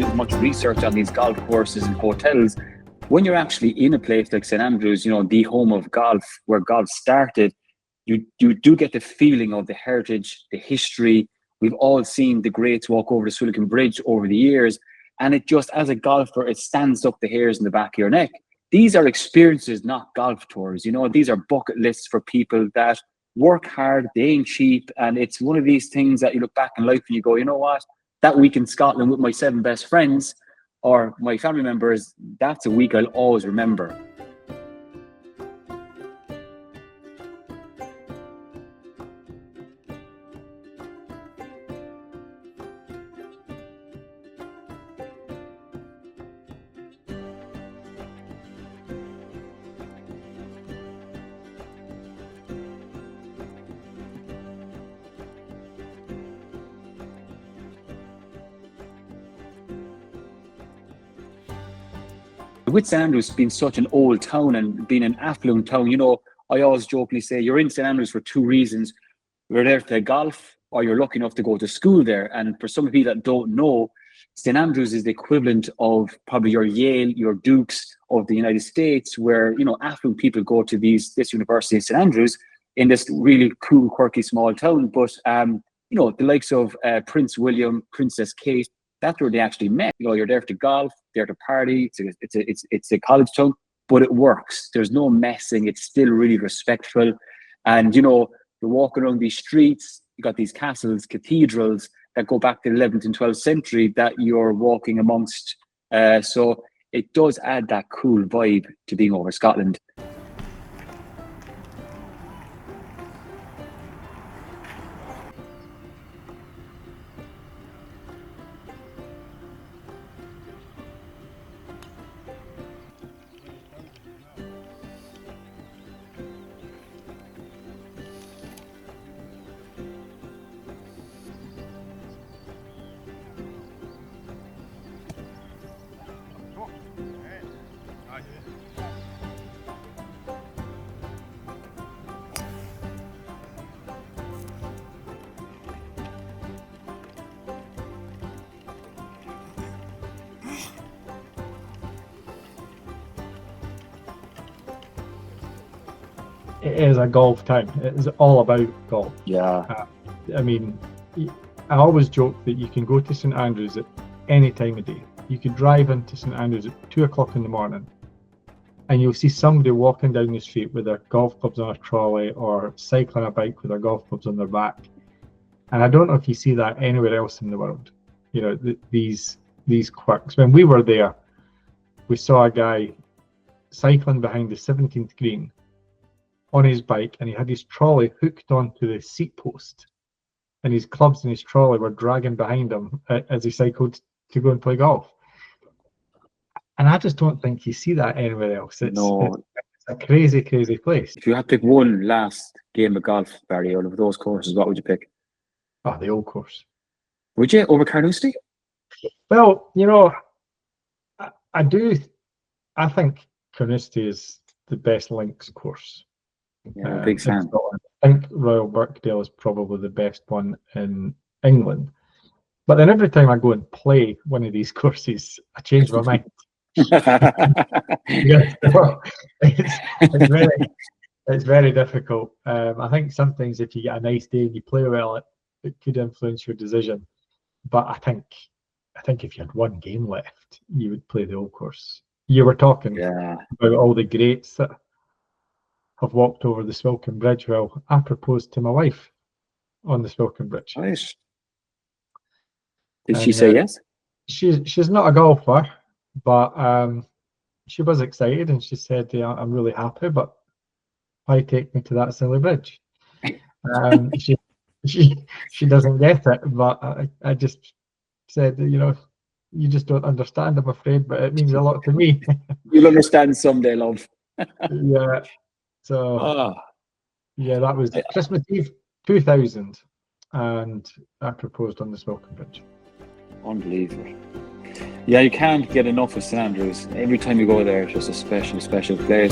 as much research on these golf courses and hotels. When you're actually in a place like St Andrews, the home of golf, where golf started, you do get the feeling of the heritage, the history. We've all seen the greats walk over the Silicon Bridge over the years, and it just, as a golfer, it stands up the hairs in the back of your neck. These are experiences, not golf tours. These are bucket lists for people that work hard, they ain't cheap, and it's one of these things that you look back in life and you go, you know what? That week in Scotland with my 7 best friends or my family members, that's a week I'll always remember. With St Andrews being such an old town and being an affluent town, I always jokingly say you're in St Andrews for 2 reasons. You're there to play golf, or you're lucky enough to go to school there. And for some of you that don't know, St Andrews is the equivalent of probably your Yale, your Dukes of the United States, where affluent people go to this university in St Andrews in this really cool, quirky, small town. But the likes of Prince William, Princess Kate, that's where they actually met. You're there to golf, there to party. It's a college town, but it works. There's no messing. It's still really respectful. And, you're walking around these streets, you got these castles, cathedrals that go back to the 11th and 12th century that you're walking amongst. So it does add that cool vibe to being over Scotland. It is a golf town. It is all about golf. Yeah. I always joke that you can go to St Andrews at any time of day. You could drive into St Andrews at 2 o'clock in the morning and you'll see somebody walking down the street with their golf clubs on a trolley or cycling a bike with their golf clubs on their back. And I don't know if you see that anywhere else in the world. These quirks. When we were there, we saw a guy cycling behind the 17th green on his bike, and he had his trolley hooked onto the seat post, and his clubs and his trolley were dragging behind him as he cycled to go and play golf. And I just don't think you see that anywhere else. It's a crazy, crazy place. If you had to pick one last game of golf, Barry, out of those courses, what would you pick? Oh, the old course. Would you, over Carnoustie? Well, I do. I think Carnoustie is the best links course. Yeah, big fan. I think Royal Birkdale is probably the best one in England. But then every time I go and play one of these courses, I change my mind. It's very difficult. I think sometimes if you get a nice day and you play well, it could influence your decision. But I think if you had one game left, you would play the old course. You were talking about all the greats that have walked over the Swilcan Bridge. Well, I proposed to my wife on the Swilcan Bridge. Nice. Did she say yes? She's not a golfer, but she was excited and she said, "Yeah, I'm really happy, but why take me to that silly bridge?" She doesn't get it, but I just said, you just don't understand, I'm afraid, but it means a lot to me. You'll understand someday, love. Yeah. So, yeah, that was Christmas Eve 2000, and I proposed on the Swilcan Bridge. Unbelievable. Yeah, you can't get enough of St Andrews. Every time you go there, it's just a special, special place.